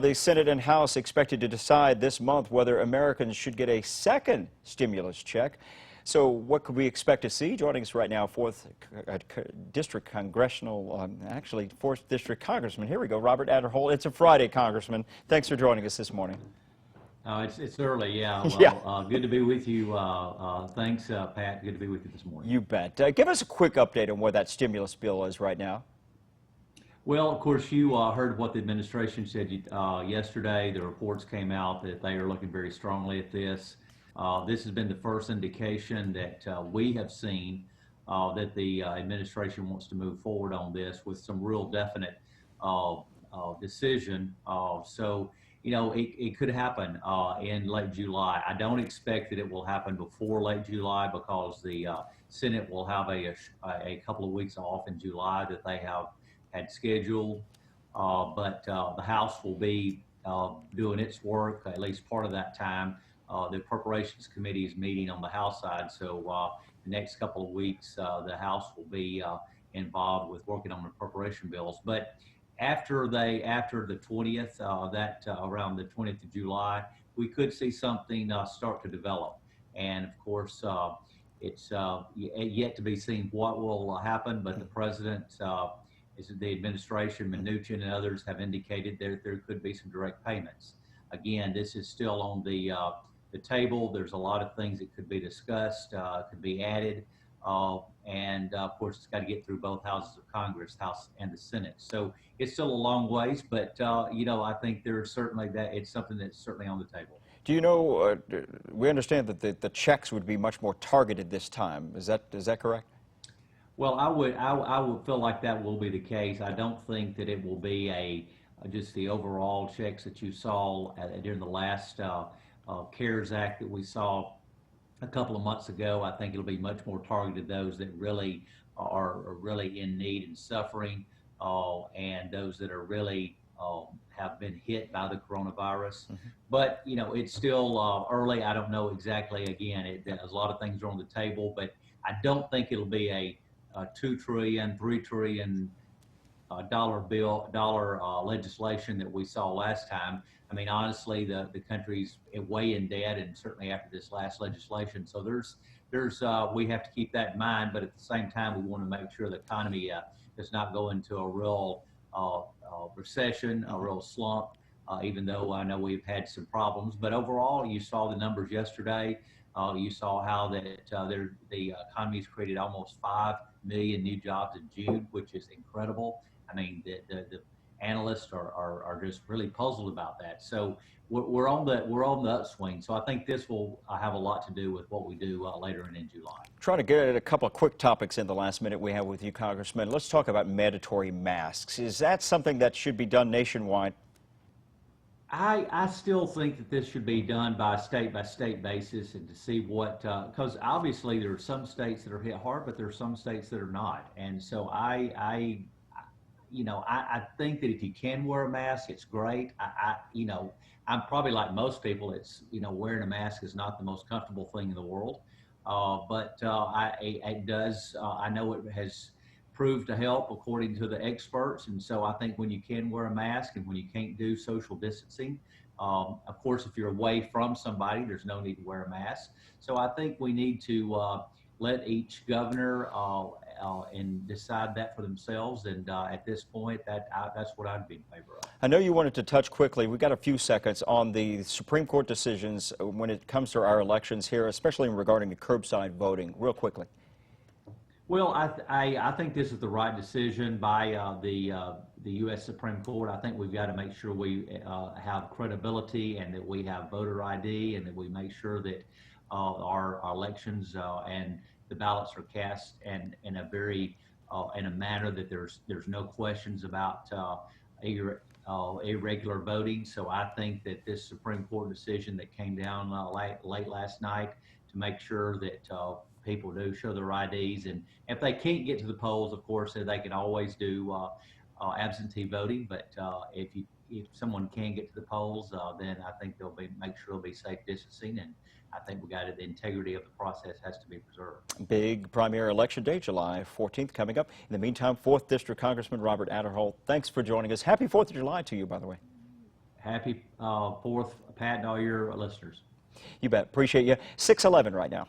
The Senate and House expected to decide this month whether Americans should get a second stimulus check. So what could we expect to see? Joining us right now, 4th District actually 4th District Congressman. Here we go, Robert Aderholt. It's a Friday, Congressman. Thanks for joining us this morning. It's early, yeah. Well, yeah. Good to be with you. Thanks, Pat. Good to be with you this morning. You bet. Give us a quick update on where that stimulus bill is right now. Well, of course, you heard what the administration said yesterday. The reports came out that they are looking very strongly at this. This has been the first indication that we have seen that the administration wants to move forward on this with some real definite decision. So, you know, it could happen in late July. I don't expect that it will happen before late July because the Senate will have a couple of weeks off in July that they had scheduled, but the House will be doing its work at least part of that time. The Appropriations Committee is meeting on the House side, so the next couple of weeks the House will be involved with working on appropriation bills. But after the 20th, around the 20th of July, we could see something start to develop. And of course, it's yet to be seen what will happen, but the President, the administration, Mnuchin and others have indicated there could be some direct payments. Again, this is still on the table. There's a lot of things that could be discussed, could be added, and of course it's got to get through both houses of Congress, House and the Senate. So it's still a long ways, but you know, I think there's certainly it's something that's certainly on the table. Do you know? We understand that the checks would be much more targeted this time. Is that correct? Well, I would feel like that will be the case. I don't think that it will be just the overall checks that you saw during the last CARES Act that we saw a couple of months ago. I think it'll be much more targeted those that really are really in need and suffering, and those that are really have been hit by the coronavirus. Mm-hmm. But you know, it's still early. I don't know exactly. Again, a lot of things are on the table, but I don't think it'll be a $2 trillion, $3 trillion legislation that we saw last time. I mean, honestly, the country's way in debt, and certainly after this last legislation. So we have to keep that in mind, but at the same time, we want to make sure the economy does not go into a real recession, a real slump, even though I know we've had some problems. But overall, you saw the numbers yesterday. You saw how the economy has created almost 5 million new jobs in June, which is incredible. I mean, the analysts are just really puzzled about that. So we're on the upswing. So I think this will have a lot to do with what we do later in July. Trying to get at a couple of quick topics in the last minute we have with you, Congressman. Let's talk about mandatory masks. Is that something that should be done nationwide? I still think that this should be done by state basis, and to see what, because obviously there are some states that are hit hard, but there are some states that are not. And so I think that if you can wear a mask, it's great. You know, I'm probably like most people. It's, you know, wearing a mask is not the most comfortable thing in the world, but it does. I know it has proved to help according to the experts. And so I think when you can wear a mask and when you can't do social distancing, of course, if you're away from somebody, there's no need to wear a mask. So I think we need to let each governor and decide that for themselves. And at this point, that's what I'd be in favor of. I know you wanted to touch quickly, we've got a few seconds, on the Supreme Court decisions when it comes to our elections here, especially regarding the curbside voting, real quickly. Well, I think this is the right decision by the U.S. Supreme Court. I think we've got to make sure we have credibility, and that we have voter ID, and that we make sure that our elections and the ballots are cast in a manner that there's no questions about irregular voting. So I think that this Supreme Court decision that came down late last night to make sure that people do show their IDs, and if they can't get to the polls, of course, they can always do absentee voting. But if someone can get to the polls, then I think make sure they'll be safe distancing, and I think the integrity of the process has to be preserved. Big primary election day, July 14th, coming up. In the meantime, 4th District Congressman Robert Aderholt, thanks for joining us. Happy 4th of July to you, by the way. Happy 4th, Pat, and all your listeners. You bet. Appreciate you. 6:11 right now.